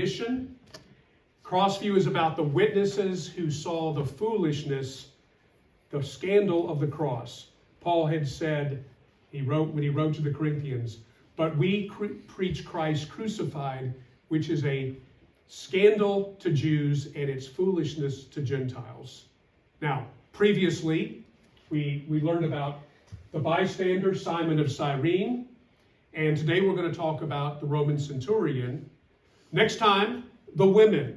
mission. CrossView is about the witnesses who saw the foolishness, the scandal of the cross. Paul had said, when he wrote to the Corinthians, but we preach Christ crucified, which is a scandal to Jews and it's foolishness to Gentiles. Now, previously, we learned about the bystander, Simon of Cyrene, and today we're going to talk about the Roman centurion. Next time, the women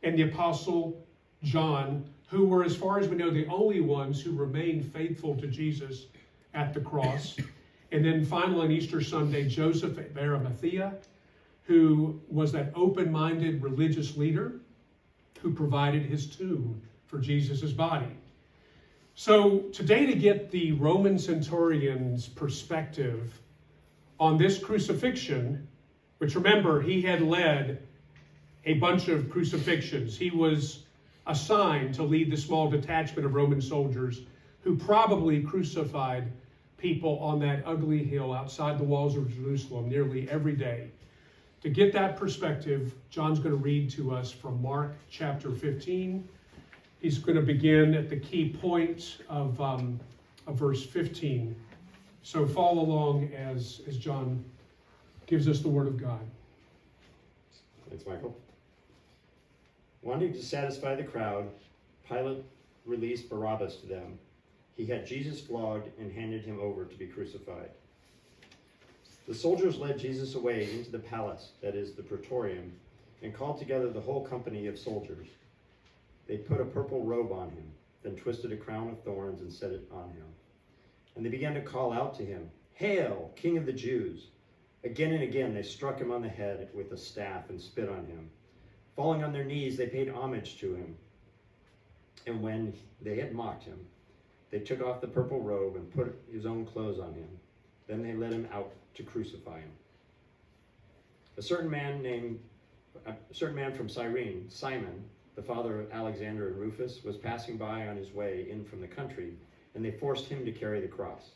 and the Apostle John, who were, as far as we know, the only ones who remained faithful to Jesus at the cross. And then finally, on Easter Sunday, Joseph of Arimathea, who was that open-minded religious leader who provided his tomb for Jesus' body. So today, to get the Roman centurion's perspective on this crucifixion, which remember, he had led a bunch of crucifixions. He was assigned to lead the small detachment of Roman soldiers who probably crucified people on that ugly hill outside the walls of Jerusalem nearly every day. To get that perspective, John's going to read to us from Mark chapter 15. He's going to begin at the key point of verse 15. So follow along as John gives us the word of God. Thanks, Michael. Wanting to satisfy the crowd, Pilate released Barabbas to them. He had Jesus flogged and handed him over to be crucified. The soldiers led Jesus away into the palace, that is, the praetorium, and called together the whole company of soldiers. They put a purple robe on him, then twisted a crown of thorns and set it on him. And they began to call out to him, "Hail, King of the Jews!" Again and again they struck him on the head with a staff and spit on him. Falling on their knees, they paid homage to him. And when they had mocked him, they took off the purple robe and put his own clothes on him. Then they led him out to crucify him. A certain man from Cyrene, Simon, the father of Alexander and Rufus, was passing by on his way in from the country, and they forced him to carry the cross.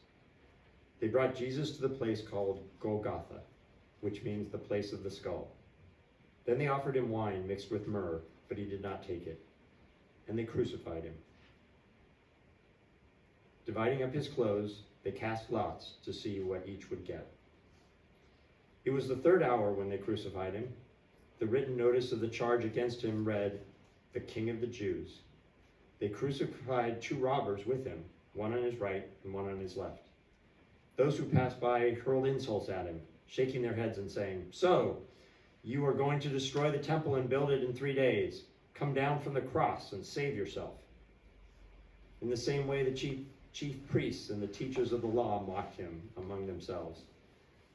They brought Jesus to the place called Golgotha, which means the place of the skull. Then they offered him wine mixed with myrrh, but he did not take it, and they crucified him. Dividing up his clothes, they cast lots to see what each would get. It was the third hour when they crucified him. The written notice of the charge against him read, "The King of the Jews." They crucified 2 robbers with him, one on his right and one on his left. Those who passed by hurled insults at him, shaking their heads and saying, "So, you are going to destroy the temple and build it in 3 days. Come down from the cross and save yourself." In the same way, the chief priests and the teachers of the law mocked him among themselves.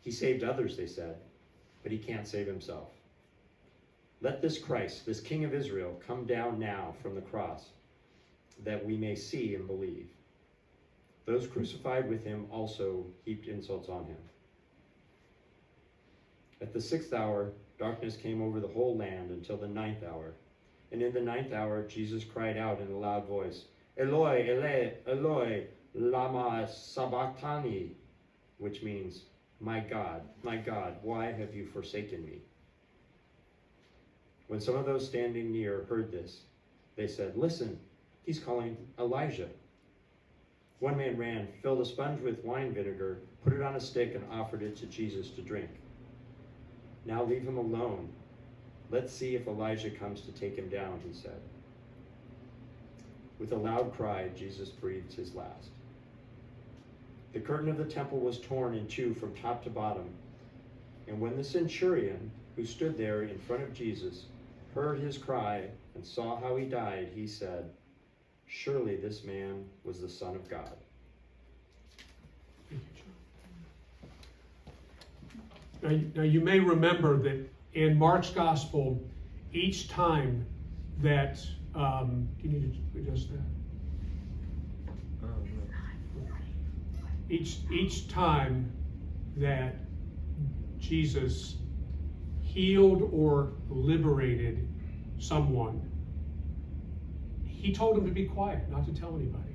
"He saved others," they said, "but he can't save himself. Let this Christ, this King of Israel, come down now from the cross, that we may see and believe." Those crucified with him also heaped insults on him. At the 6th hour, darkness came over the whole land until the 9th hour. And in the 9th hour, Jesus cried out in a loud voice, "Eloi, Eloi, Eloi, lama sabachthani," which means, my God, why have you forsaken me?" When some of those standing near heard this, they said, "Listen, he's calling Elijah." One man ran, filled a sponge with wine vinegar, put it on a stick, and offered it to Jesus to drink. "Now leave him alone. Let's see if Elijah comes to take him down," he said. With a loud cry, Jesus breathed his last. The curtain of the temple was torn in 2 from top to bottom. And when the centurion, who stood there in front of Jesus, heard his cry and saw how he died, he said, "Surely this man was the Son of God." Now you may remember that in Mark's gospel, each time that, you need to adjust that. Each time that Jesus healed or liberated someone, he told them to be quiet, not to tell anybody.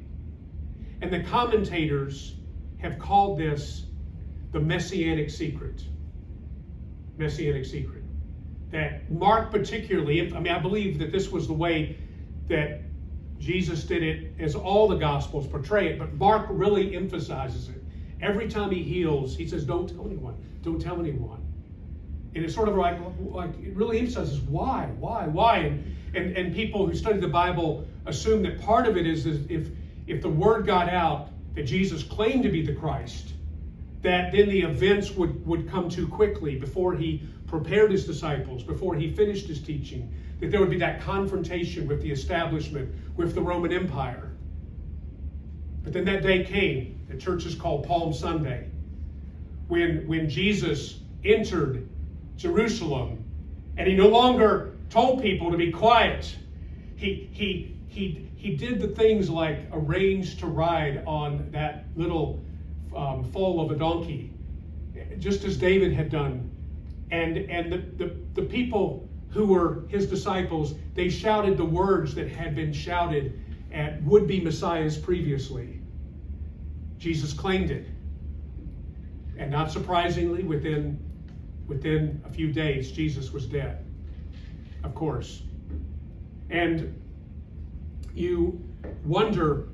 And the commentators have called this the messianic secret. Messianic secret. that Mark particularly, I mean, I believe that this was the way that Jesus did it as all the Gospels portray it, but Mark really emphasizes it. Every time he heals, he says, don't tell anyone, don't tell anyone. And it's sort of like it really emphasizes why. And people who study the Bible assume that part of it is if the word got out that Jesus claimed to be the Christ, that then the events would come too quickly before he prepared his disciples, before he finished his teaching, that there would be that confrontation with the establishment, with the Roman Empire. But then that day came, the church is called Palm Sunday, when Jesus entered Jerusalem, and he no longer told people to be quiet. He did the things like arrange to ride on that little foal of a donkey, just as David had done. And the people who were his disciples, they shouted the words that had been shouted at would-be messiahs previously. Jesus claimed it. And not surprisingly, within a few days, Jesus was dead, of course. And you wonder,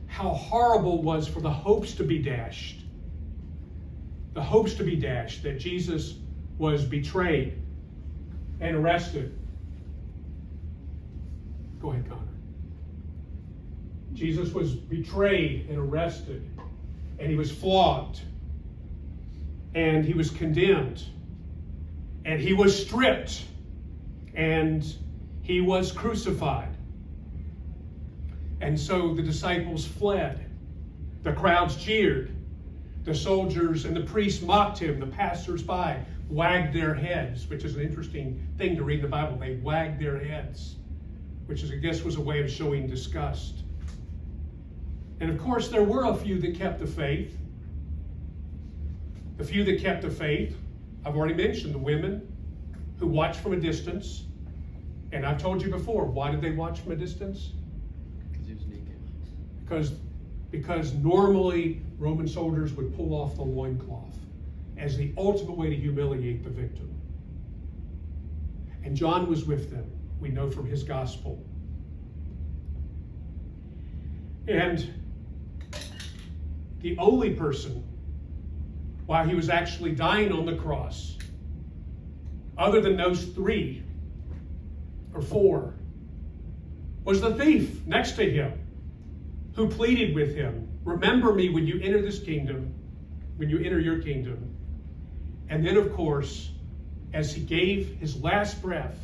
how horrible it was for the hopes to be dashed. The hopes to be dashed that Jesus was betrayed and arrested. Go ahead, Connor. Jesus was betrayed and arrested, and he was flogged, and he was condemned, and he was stripped, and he was crucified. And so the disciples fled. The crowds cheered. The soldiers and the priests mocked him. The passers-by wagged their heads, which is an interesting thing to read in the Bible. They wagged their heads, which I guess was a way of showing disgust. And of course, there were a few that kept the faith. The few that kept the faith, I've already mentioned the women who watched from a distance. And I've told you before, why did they watch from a distance? Because he was naked. Because normally Roman soldiers would pull off the loincloth as the ultimate way to humiliate the victim. And John was with them, we know from his gospel. And the only person, while he was actually dying on the cross, other than those 3 or 4, was the thief next to him, who pleaded with him, remember me when you enter this kingdom, when you enter your kingdom. And then, of course, as he gave his last breath,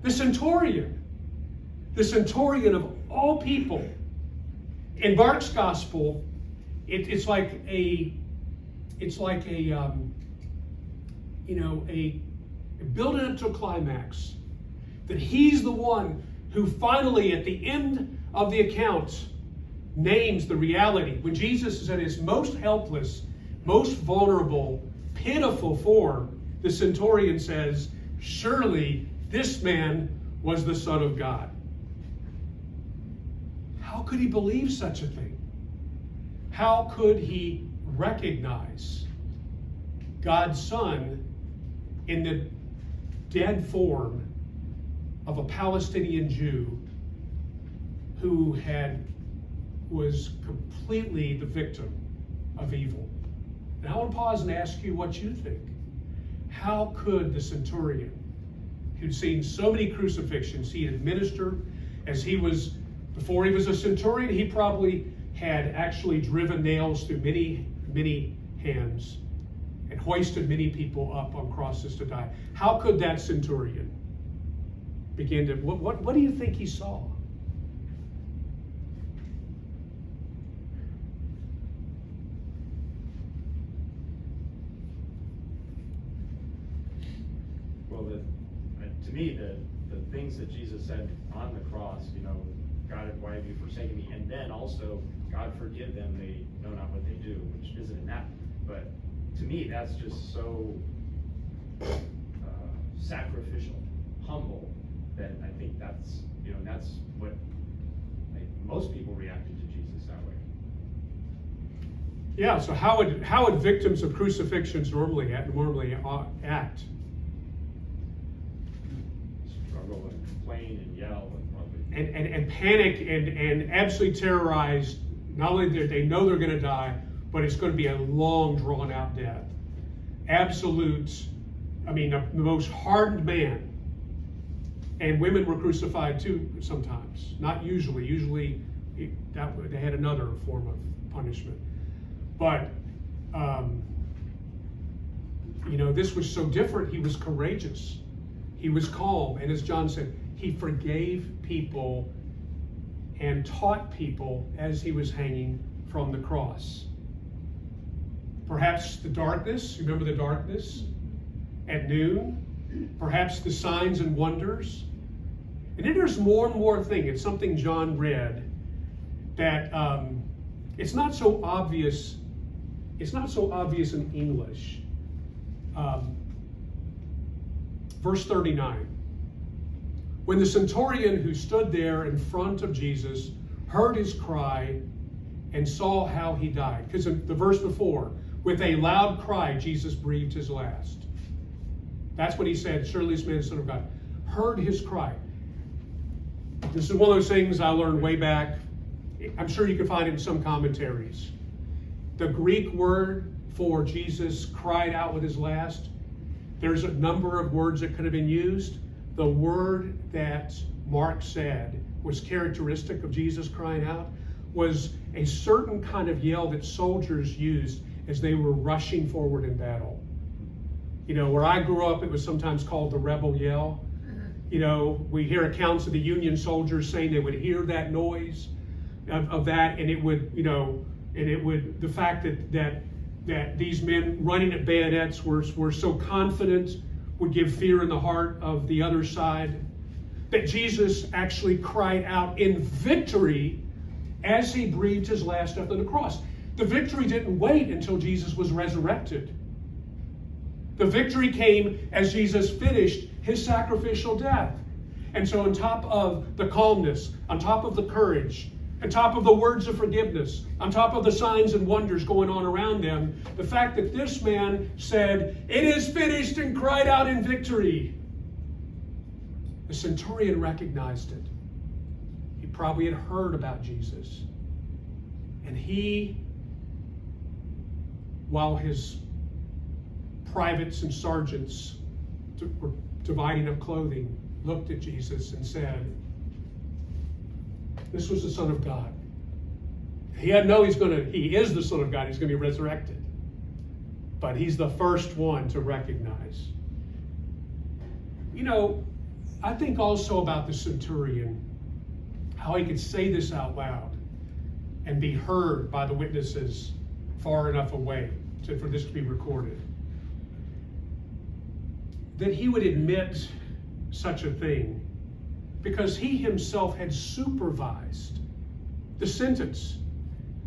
the centurion of all people. In Mark's gospel, it's like a building up to a climax, that he's the one who finally, at the end of the account, names the reality. When Jesus is at his most helpless, most vulnerable, pitiful form, the centurion says, surely this man was the Son of God. How could he believe such a thing? How could he recognize God's Son in the dead form of a Palestinian Jew who was completely the victim of evil? And I want to pause and ask you what you think. How could the centurion, who'd seen so many crucifixions, he had administered, before he was a centurion, he probably had actually driven nails through many, many hands and hoisted many people up on crosses to die. How could that centurion begin to, what do you think he saw? Well, to me, the things that Jesus said on the cross, God, why have you forsaken me? And then also, God, forgive them, they know not what they do, which isn't in that. But to me, that's just so sacrificial, humble, that I think that's what most people reacted to Jesus that way. Yeah, so how would victims of crucifixions normally act? complain and yell and probably. And panic and absolutely terrorized. Not only that they know they're going to die, but it's going to be a long, drawn-out death. Absolute, the most hardened man. And women were crucified too sometimes. Not usually. Usually they had another form of punishment. But, this was so different. He was courageous. He was calm. And as John said, he forgave people and taught people as he was hanging from the cross. Perhaps the darkness, remember the darkness at noon? Perhaps the signs and wonders. And then there's more and more thing. It's something John read that it's not so obvious. It's not so obvious in English. Verse 39. When the centurion who stood there in front of Jesus heard his cry and saw how he died. Because in the verse before, with a loud cry, Jesus breathed his last. That's what he said, surely this man is the Son of God. Heard his cry. This is one of those things I learned way back. I'm sure you can find it in some commentaries. The Greek word for Jesus cried out with his last, there's a number of words that could have been used. The word that Mark said was characteristic of Jesus crying out was a certain kind of yell that soldiers used as they were rushing forward in battle. Where I grew up, it was sometimes called the rebel yell. We hear accounts of the Union soldiers saying they would hear that noise of that, and it would, the fact that these men running at bayonets were so confident would give fear in the heart of the other side, that Jesus actually cried out in victory as he breathed his last after the cross. The victory didn't wait until Jesus was resurrected. The victory came as Jesus finished his sacrificial death. And so on top of the calmness, on top of the courage, on top of the words of forgiveness, on top of the signs and wonders going on around them, the fact that this man said, "It is finished," and cried out in victory. The centurion recognized it. He probably had heard about Jesus. And he, while his privates and sergeants were dividing up clothing, looked at Jesus and said, this was the Son of God. He had no, he is the Son of God, he's going to be resurrected. But he's the first one to recognize. I think also about the centurion, how he could say this out loud and be heard by the witnesses far enough away for this to be recorded. That he would admit such a thing because he himself had supervised the sentence.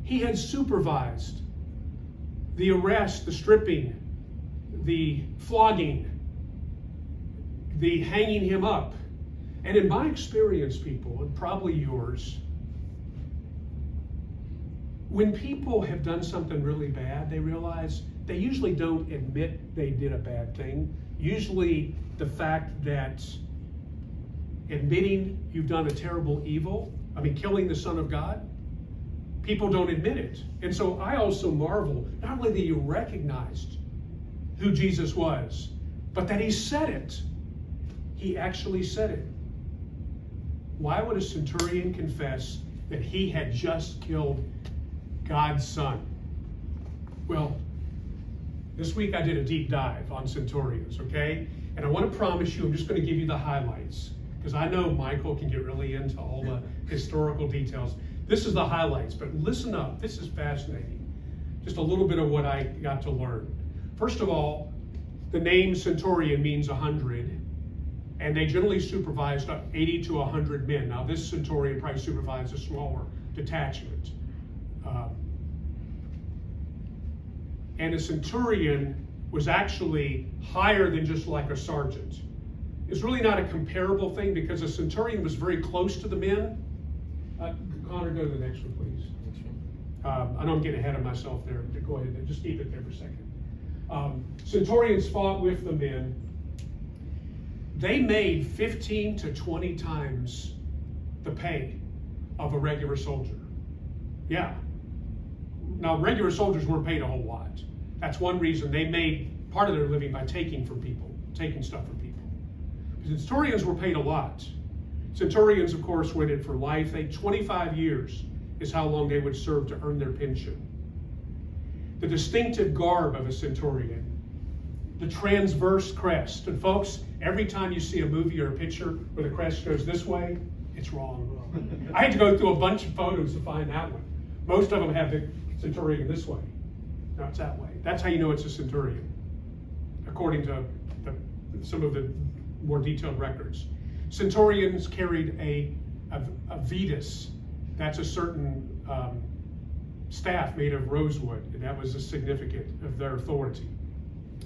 He had supervised the arrest, the stripping, the flogging, the hanging him up. And in my experience, people, and probably yours, when people have done something really bad, they realize they usually don't admit they did a bad thing. Usually the fact that admitting you've done a terrible evil, killing the Son of God, people don't admit it. And so I also marvel, not only that you recognized who Jesus was, but that he said it. He actually said it. Why would a centurion confess that he had just killed God's Son? Well, this week I did a deep dive on centurions, okay? And I want to promise you, I'm just going to give you the highlights, because I know Michael can get really into all the historical details. This is the highlights, but listen up. This is fascinating. Just a little bit of what I got to learn. First of all, the name centurion means 100, and they generally supervised 80 to 100 men. Now, this centurion probably supervised a smaller detachment. And a centurion was actually higher than just like a sergeant. It's really not a comparable thing because a centurion was very close to the men. Connor, go to the next one, please. I know I'm getting ahead of myself there. Go ahead, just keep it there for a second. Centurions fought with the men. they made 15 to 20 times the pay of a regular soldier. Yeah. Now, regular soldiers weren't paid a whole lot. That's one reason they made part of their living by taking from people, taking stuff from people. Centurions were paid a lot. Centurions, of course, went in for life. 25 years is how long they would serve to earn their pension. The distinctive garb of a centurion, the transverse crest. And folks, every time you see a movie or a picture where the crest goes this way, it's wrong. I had to go through a bunch of photos to find that one. Most of them have the centurion this way. No, it's that way. That's how you know it's a centurion, according to some of the more detailed records. Centurions carried a vetus. That's a certain staff made of rosewood, and that was a significant of their authority.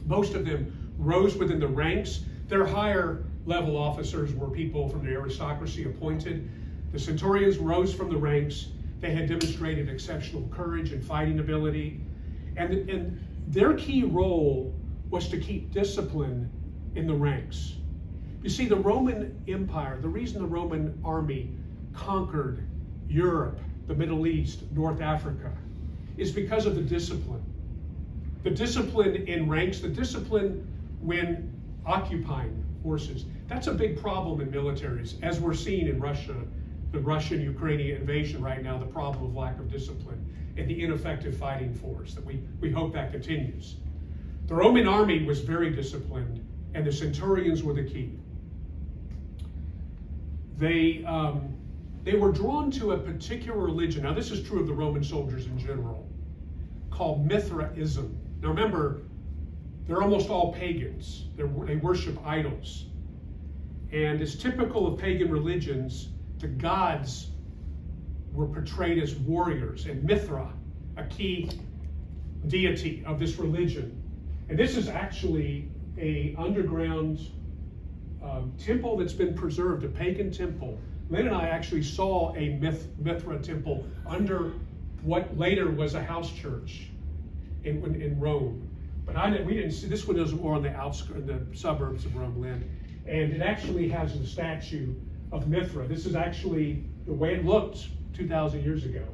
Most of them rose within the ranks. Their higher level officers were people from the aristocracy appointed. The centurions rose from the ranks. They had demonstrated exceptional courage and fighting ability. And their key role was to keep discipline in the ranks. You see, the Roman Empire, the reason the Roman army conquered Europe, the Middle East, North Africa, is because of the discipline. The discipline in ranks, the discipline when occupying forces. That's a big problem in militaries, as we're seeing in Russia, the Russian-Ukrainian invasion right now, the problem of lack of discipline and the ineffective fighting force, that we hope that continues. The Roman army was very disciplined, and the centurions were the key. They were drawn to a particular religion. Now, this is true of the Roman soldiers in general, called Mithraism. Now, remember, they're almost all pagans. They worship idols. And as typical of pagan religions, the gods were portrayed as warriors, and Mithra, a key deity of this religion. And this is actually an underground temple that's been preserved, a pagan temple. Lynn and I actually saw a Mithra temple under what later was a house church in Rome. But we didn't see, this one is more on the outskirts, the suburbs of Rome, Lynn. And it actually has a statue of Mithra. This is actually the way it looked 2,000 years ago,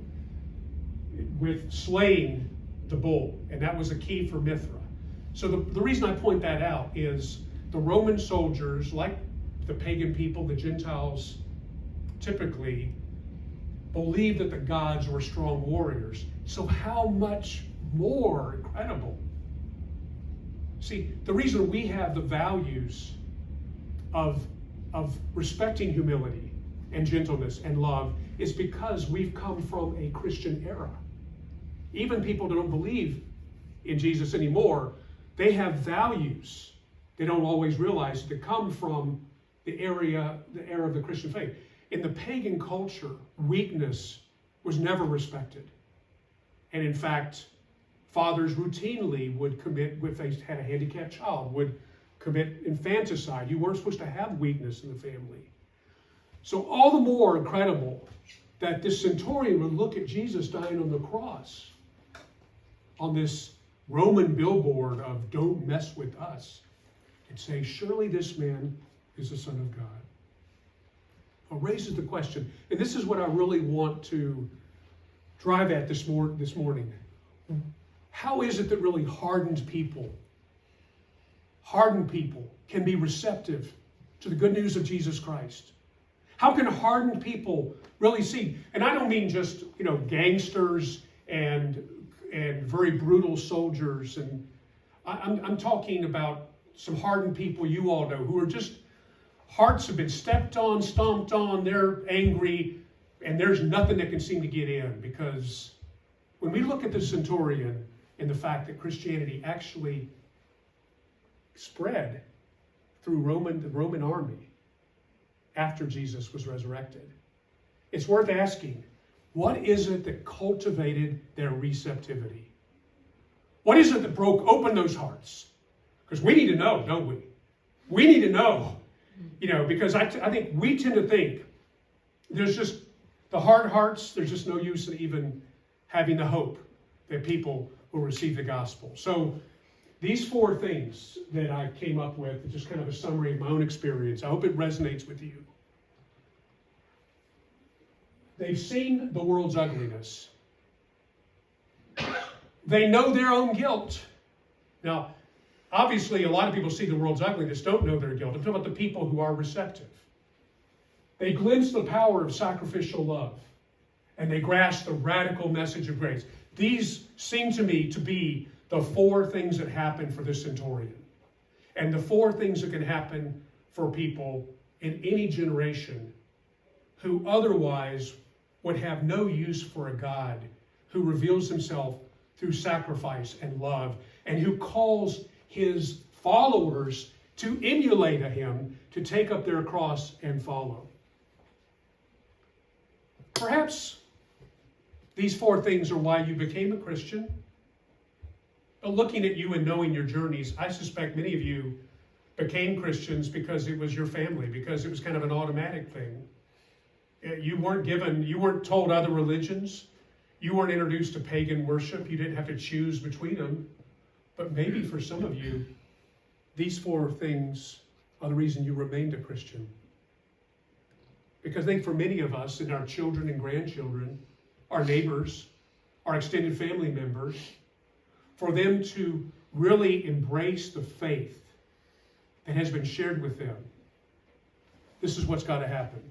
with slaying the bull. And that was a key for Mithra. So the reason I point that out is the Roman soldiers, like the pagan people, the Gentiles, typically believed that the gods were strong warriors. So how much more incredible? See, the reason we have the values of respecting humility and gentleness and love is because we've come from a Christian era. Even people that don't believe in Jesus anymore, they have values they don't always realize that come from the era of the Christian faith. In the pagan culture, weakness was never respected. And in fact, fathers routinely would commit, if they had a handicapped child, would commit infanticide. You weren't supposed to have weakness in the family. So all the more incredible that this centurion would look at Jesus dying on the cross, on this Roman billboard of "Don't mess with us," and say, surely this man is the Son of God. It raises the question, and this is what I really want to drive at this morning. How is it that really hardened people can be receptive to the good news of Jesus Christ? How can hardened people really see? And I don't mean just, gangsters and very brutal soldiers. And I'm talking about some hardened people you all know who are just, hearts have been stepped on, stomped on, they're angry, and there's nothing that can seem to get in. Because when we look at the centurion and the fact that Christianity actually spread through the Roman army after Jesus was resurrected, it's worth asking, what is it that cultivated their receptivity? What is it that broke open those hearts? Because we need to know, don't we? We need to know, because I think we tend to think there's just the hard hearts, there's just no use in even having the hope that people will receive the gospel. So These 4 things that I came up with, just kind of a summary of my own experience. I hope it resonates with you. They've seen the world's ugliness. They know their own guilt. Now, obviously, a lot of people see the world's ugliness, don't know their guilt. I'm talking about the people who are receptive. They glimpse the power of sacrificial love, and they grasp the radical message of grace. These seem to me to be the 4 things that happen for the centurion, and the 4 things that can happen for people in any generation who otherwise would have no use for a God who reveals himself through sacrifice and love, and who calls his followers to emulate him, to take up their cross and follow. Perhaps these 4 things are why you became a Christian. But looking at you and knowing your journeys, I suspect many of you became Christians because it was your family, because it was kind of an automatic thing. You weren't told other religions. You weren't introduced to pagan worship. You didn't have to choose between them. But maybe for some of you, these 4 things are the reason you remained a Christian. Because I think for many of us and our children and grandchildren, our neighbors, our extended family members, for them to really embrace the faith that has been shared with them, this is what's got to happen.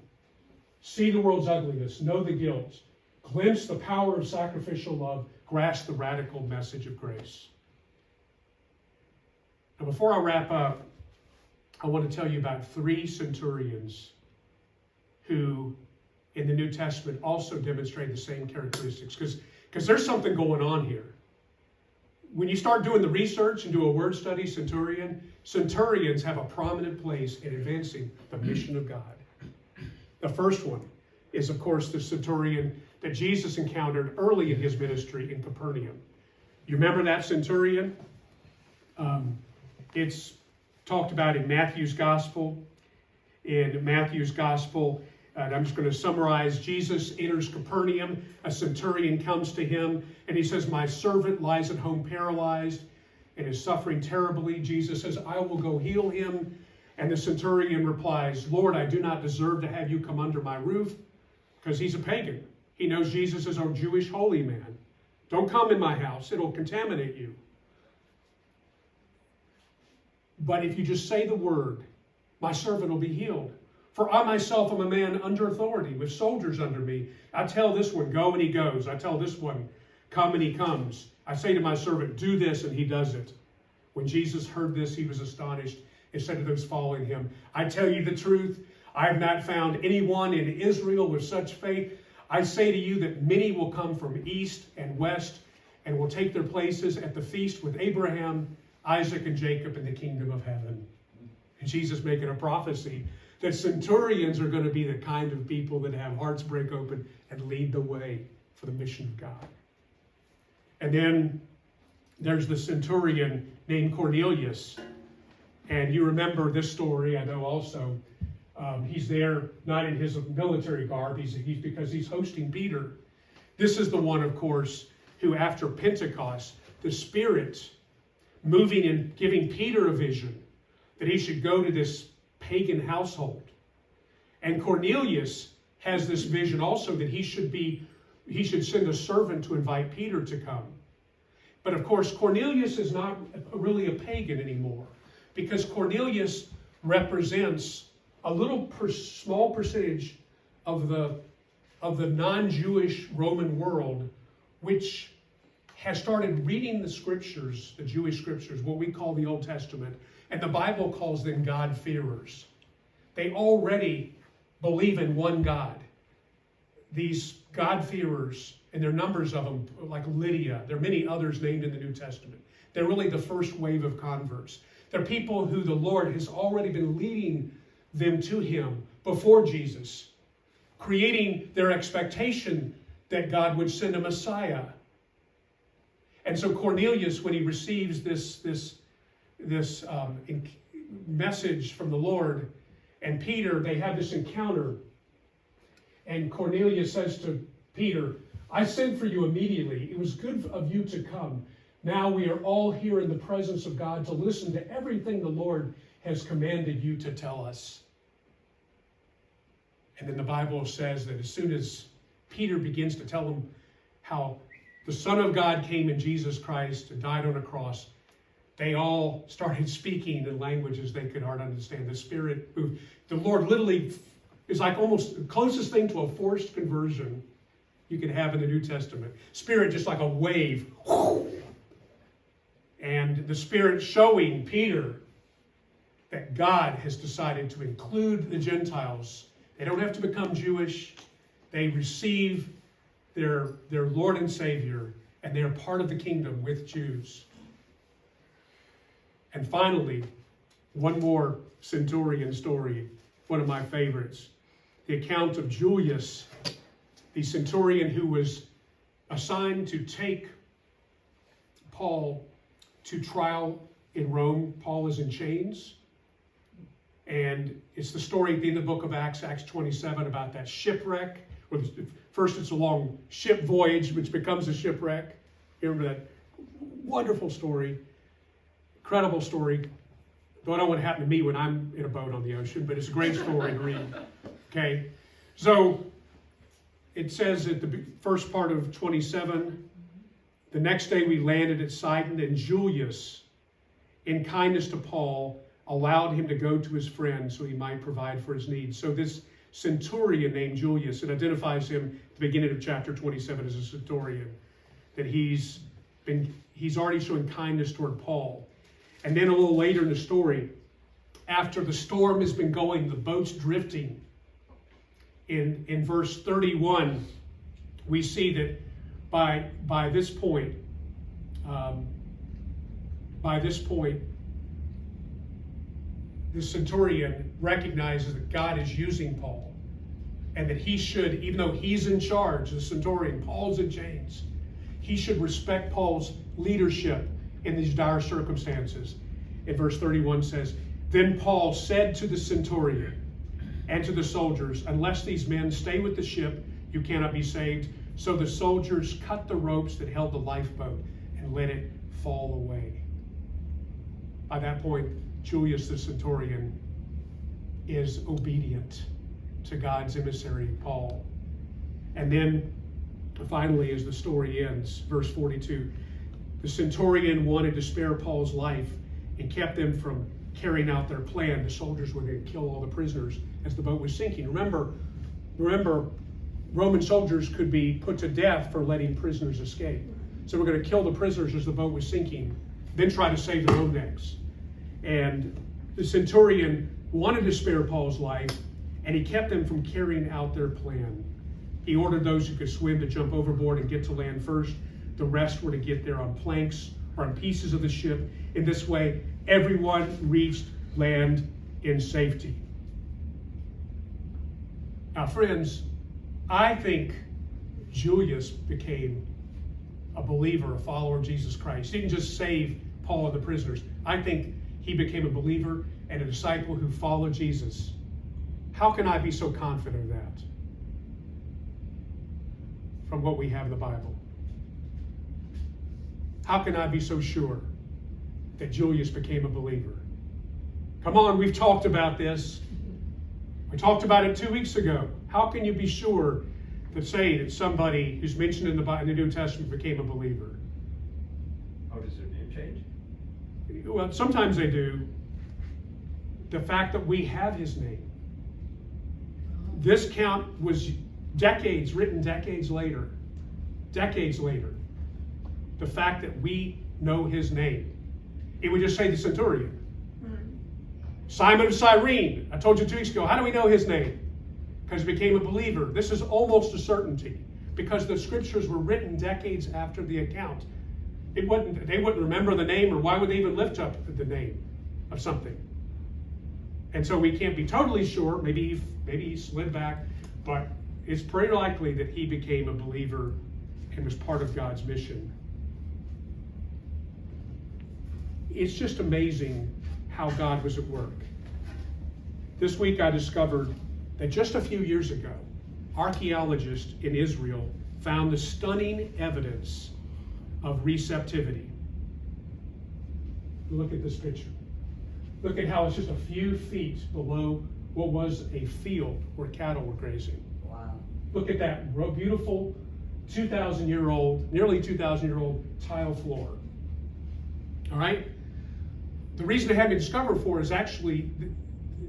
See the world's ugliness, know the guilt, glimpse the power of sacrificial love, grasp the radical message of grace. Now, before I wrap up, I want to tell you about 3 centurions who, in the New Testament, also demonstrate the same characteristics. Because there's something going on here. When you start doing the research and do a word study, centurions have a prominent place in advancing the mission of God. The first one is, of course, the centurion that Jesus encountered early in his ministry in Capernaum. You remember that centurion? It's talked about in Matthew's Gospel. In Matthew's Gospel, and I'm just going to summarize. Jesus enters Capernaum. A centurion comes to him, and he says, "My servant lies at home paralyzed and is suffering terribly." Jesus says, "I will go heal him." And the centurion replies, "Lord, I do not deserve to have you come under my roof," because he's a pagan. He knows Jesus is a Jewish holy man. "Don't come in my house. It'll contaminate you. But if you just say the word, my servant will be healed. For I myself am a man under authority, with soldiers under me. I tell this one, go, and he goes. I tell this one, come, and he comes. I say to my servant, do this, and he does it." When Jesus heard this, he was astonished and said to those following him, "I tell you the truth, I have not found anyone in Israel with such faith. I say to you that many will come from east and west and will take their places at the feast with Abraham, Isaac, and Jacob in the kingdom of heaven." And Jesus making a prophecy that centurions are going to be the kind of people that have hearts break open and lead the way for the mission of God. And then there's the centurion named Cornelius. And you remember this story, I know also. He's there not in his military garb, he's because he's hosting Peter. This is the one, of course, who after Pentecost, the Spirit moving and giving Peter a vision that he should go to this pagan household. And Cornelius has this vision also that he should send a servant to invite Peter to come. But of course, Cornelius is not really a pagan anymore, because Cornelius represents a small percentage of the non-Jewish Roman world, which has started reading the scriptures, the Jewish scriptures, what we call the Old Testament, and the Bible calls them God-fearers. They already believe in one God. These God-fearers, and there are numbers of them, like Lydia, there are many others named in the New Testament. They're really the first wave of converts. They're people who the Lord has already been leading them to him before Jesus, creating their expectation that God would send a Messiah. And so Cornelius, when he receives this message from the Lord, and Peter, they have this encounter. And Cornelius says to Peter, "I sent for you immediately. It was good of you to come, Now we are all here in the presence of God to listen to everything the Lord has commanded you to tell us. And then the Bible says that as soon as Peter begins to tell them how the Son of God came in Jesus Christ and died on a cross, they all started speaking in languages they could hardly understand. The Spirit moved. The Lord literally is like almost the closest thing to a forced conversion you could have in the New Testament. Spirit just like a wave. And the Spirit showing Peter that God has decided to include the Gentiles. They don't have to become Jewish. They receive their Lord and Savior, and they are part of the kingdom with Jews. And finally, one more centurion story, one of my favorites. The account of Julius, the centurion who was assigned to take Paul to trial in Rome. Paul is in chains. And it's the story at the end of the book of Acts, Acts 27, about that shipwreck. First it's a long ship voyage, which becomes a shipwreck. You remember that wonderful story, incredible story. Though I don't want to happen to me when I'm in a boat on the ocean, but it's a great story to read. Okay, so it says at the first part of 27, the next day we landed at Sidon, and Julius, in kindness to Paul, allowed him to go to his friend so he might provide for his needs. So this centurion named Julius, it identifies him at the beginning of chapter 27 as a centurion, that he's already showing kindness toward Paul. And then a little later in the story, after the storm has been going, the boat's drifting, in verse 31, we see that by this point, the centurion recognizes that God is using Paul, and that he should, even though he's in charge, the centurion, Paul's in chains, he should respect Paul's leadership in these dire circumstances. In verse 31 says, "Then Paul said to the centurion and to the soldiers, 'Unless these men stay with the ship, you cannot be saved.' So the soldiers cut the ropes that held the lifeboat and let it fall away." By that point, Julius the centurion is obedient to God's emissary, Paul. And then finally, as the story ends, verse 42, the centurion wanted to spare Paul's life and kept them from carrying out their plan. The soldiers were going to kill all the prisoners as the boat was sinking. Remember, Roman soldiers could be put to death for letting prisoners escape. So we're going to kill the prisoners as the boat was sinking, then try to save their own necks. And the centurion wanted to spare Paul's life, and he kept them from carrying out their plan. He ordered those who could swim to jump overboard and get to land first. The rest were to get there on planks or on pieces of the ship. In this way, everyone reached land in safety. Now, friends, I think Julius became a believer, a follower of Jesus Christ. He didn't just save Paul and the prisoners. I think he became a believer and a disciple who followed Jesus. How can I be so confident of that? From what we have in the Bible. How can I be so sure that Julius became a believer? Come on, we've talked about this. We talked about it 2 weeks ago. How can you be sure that somebody who's mentioned in the New Testament became a believer? Oh, does their name change? Well, sometimes they do. The fact that we have his name. This count was written decades later. Decades later. The fact that we know his name. It would just say the centurion. Simon of Cyrene. I told you 2 weeks ago, how do we know his name? Because he became a believer. This is almost a certainty, because the scriptures were written decades after the account. They wouldn't remember the name, or why would they even lift up the name of something? And so we can't be totally sure. Maybe he slid back, but it's pretty likely that he became a believer and was part of God's mission. It's just amazing how God was at work. This week I discovered that just a few years ago, archaeologists in Israel found the stunning evidence of receptivity. Look at this picture. Look at how it's just a few feet below what was a field where cattle were grazing. Wow. Look at that beautiful 2,000-year-old, nearly 2,000-year-old tile floor. All right? The reason it hadn't been discovered before is actually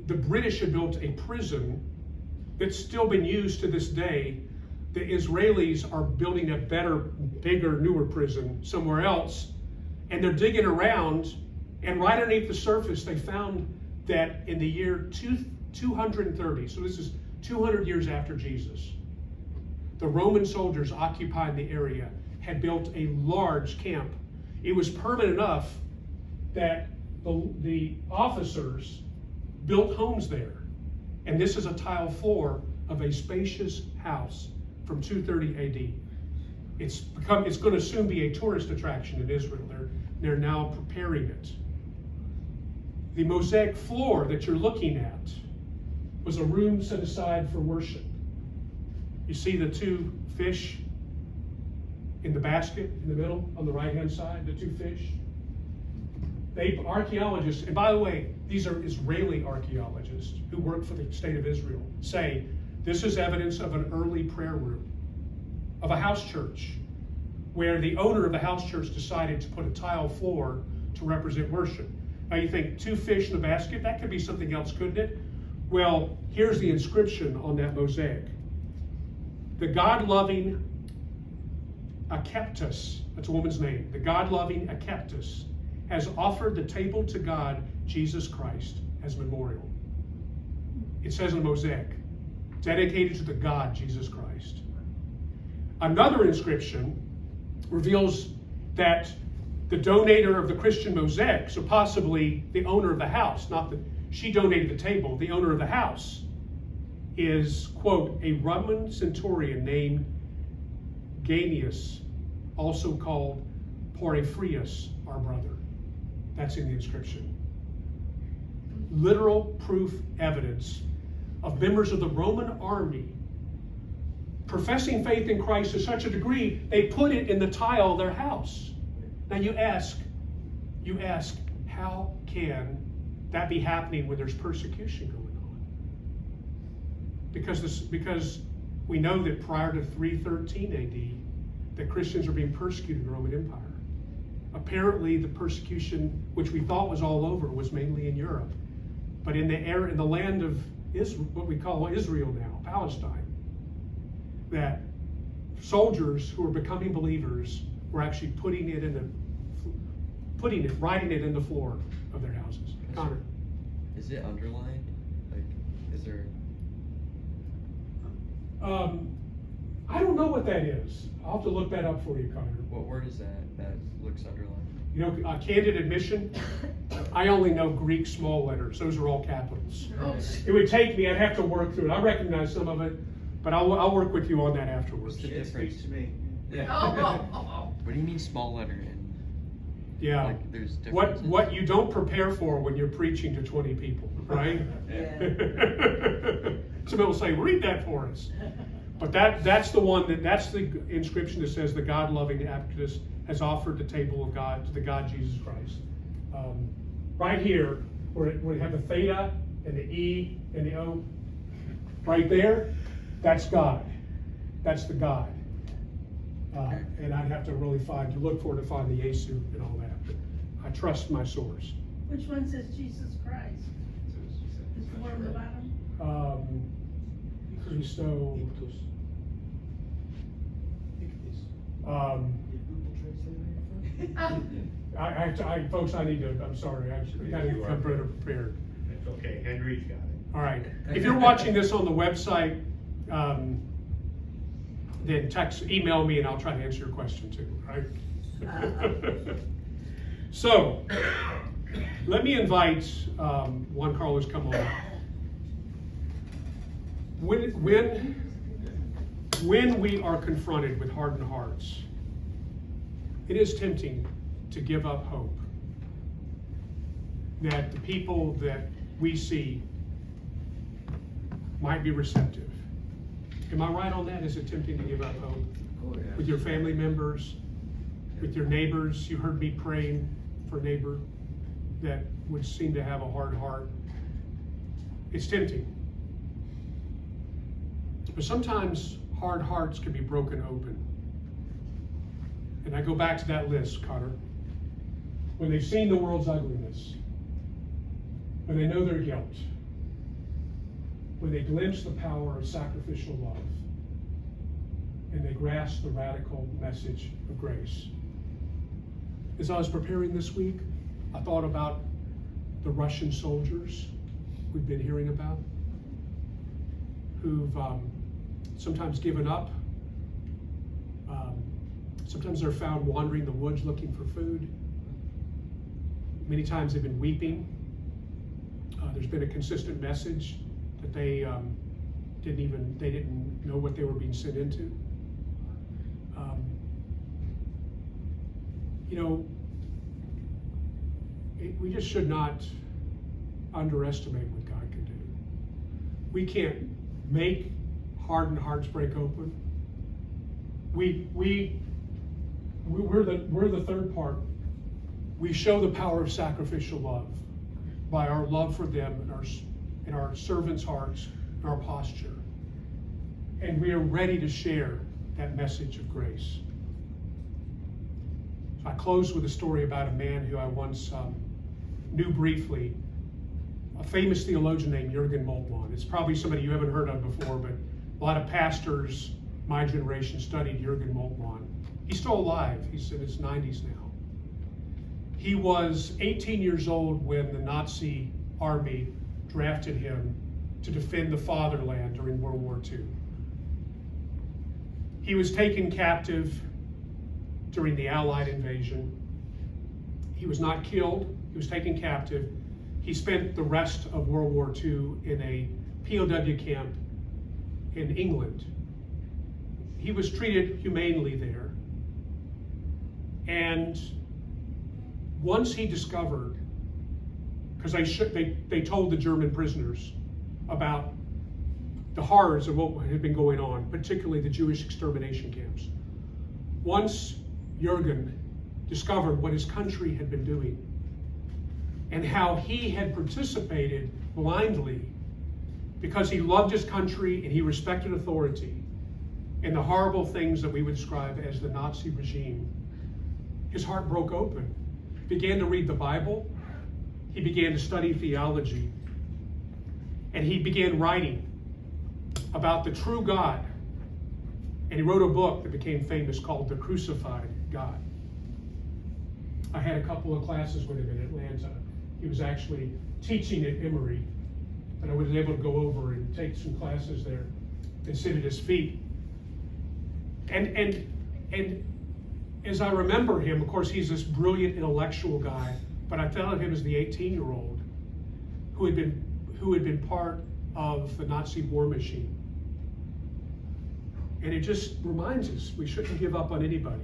the British had built a prison that's still been used to this day. The Israelis are building a better, bigger, newer prison somewhere else, and they're digging around, and right underneath the surface they found that in the year 230, so this is 200 years after Jesus, the Roman soldiers occupying the area had built a large camp. It was permanent enough that the officers built homes there. And this is a tile floor of a spacious house from 230 AD. It's going to soon be a tourist attraction in Israel. They're now preparing it. The mosaic floor that you're looking at was a room set aside for worship. You see the two fish in the basket in the middle on the right-hand side, the two fish? Archaeologists, and by the way, these are Israeli archaeologists who work for the state of Israel, say this is evidence of an early prayer room, of a house church, where the owner of the house church decided to put a tile floor to represent worship. Now you think, two fish in a basket, that could be something else, couldn't it? Well, here's the inscription on that mosaic. The God-loving Akeptus, that's a woman's name, the God-loving Akeptus has offered the table to God, Jesus Christ, as memorial. It says in the mosaic, dedicated to the God, Jesus Christ. Another inscription reveals that the donator of the Christian mosaic, so possibly the owner of the house, not that she donated the table, the owner of the house, is, quote, a Roman centurion named Ganius, also called Porphyrius, our brother. That's in the inscription. Literal proof evidence of members of the Roman army professing faith in Christ to such a degree, they put it in the tile of their house. Now you ask, how can that be happening when there's persecution going on? Because we know that prior to 313 AD, that Christians are being persecuted in the Roman Empire. Apparently, the persecution, which we thought was all over, was mainly in Europe. But in the land of Israel, what we call Israel now, Palestine, that soldiers who were becoming believers were actually writing it in the floor of their houses. Connor. Is it underlined? Like, is there? I don't know what that is. I'll have to look that up for you, Connor. What word is that looks underlined? You know, candid admission, I only know Greek small letters. Those are all capitals. It would take me, I'd have to work through it. I recognize some of it, but I'll work with you on that afterwards. What's the difference? to me. Yeah. What do you mean small letter? And Yeah. like, there's differences. What you don't prepare for when you're preaching to 20 people, right? Somebody will say, read that for us. But that's the inscription that says the God-loving Apicus has offered the table of God to the God Jesus Christ. Right here, where we have the theta and the E and the O, right there, that's God. That's the God. And I'd have to really look for it to find the Yesu and all that. But I trust my source. Which one says Jesus Christ? Is the one on the bottom? Christo. Folks, I need to, I'm sorry, I gotta come better prepared. It's okay, Henry's got it. All right, if you're watching this on the website, then email me and I'll try to answer your question too, right? So, let me invite Juan Carlos come on. When we are confronted with hardened hearts, it is tempting to give up hope that the people that we see might be receptive. Am I right on that? Is it tempting to give up hope? With your family members, with your neighbors? You heard me praying for a neighbor that would seem to have a hard heart, it's tempting. But sometimes hard hearts can be broken open. And I go back to that list, Connor. When they've seen the world's ugliness, when they know their guilt, when they glimpse the power of sacrificial love, and they grasp the radical message of grace. As I was preparing this week, I thought about the Russian soldiers we've been hearing about, who've sometimes given up. Sometimes they're found wandering the woods looking for food. Many times they've been weeping. There's been a consistent message that they didn't know what they were being sent into. We just should not underestimate what God can do. We can't make hardened hearts break open. We're the third part. We show the power of sacrificial love by our love for them and our servants' hearts and our posture. And we are ready to share that message of grace. So I close with a story about a man who I once knew briefly, a famous theologian named Jürgen Moltmann. It's probably somebody you haven't heard of before, but a lot of pastors my generation studied Jürgen Moltmann. He's still alive. He's in his 90s now. He was 18 years old when the Nazi army drafted him to defend the fatherland during World War II. He was taken captive during the Allied invasion. He was not killed. He was taken captive. He spent the rest of World War II in a POW camp in England. He was treated humanely there. And once he discovered, because they told the German prisoners about the horrors of what had been going on, particularly the Jewish extermination camps. Once Jürgen discovered what his country had been doing and how he had participated blindly because he loved his country and he respected authority in the horrible things that we would describe as the Nazi regime, his heart broke open. He began to read the Bible. He began to study theology. And he began writing about the true God. And he wrote a book that became famous called The Crucified God. I had a couple of classes with him in Atlanta. He was actually teaching at Emory, and I was able to go over and take some classes there and sit at his feet. And as I remember him, of course, he's this brilliant intellectual guy, but I thought of him as the 18-year-old who had been part of the Nazi war machine. And it just reminds us we shouldn't give up on anybody.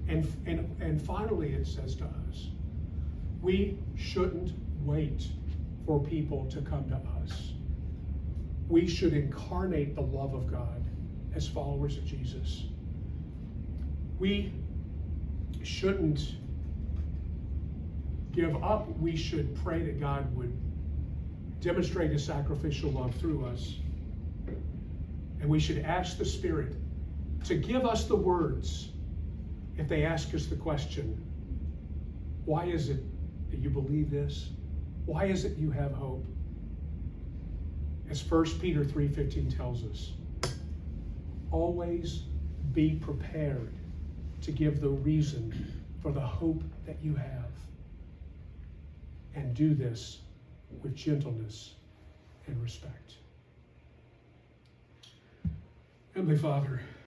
And finally, it says to us, we shouldn't wait for people to come to us. We should incarnate the love of God as followers of Jesus. We shouldn't give up. We should pray that God would demonstrate his sacrificial love through us. And we should ask the Spirit to give us the words if they ask us the question, why is it that you believe this? Why is it you have hope? As 1 Peter 3:15 tells us, always be prepared to give the reason for the hope that you have. And do this with gentleness and respect. Heavenly Father,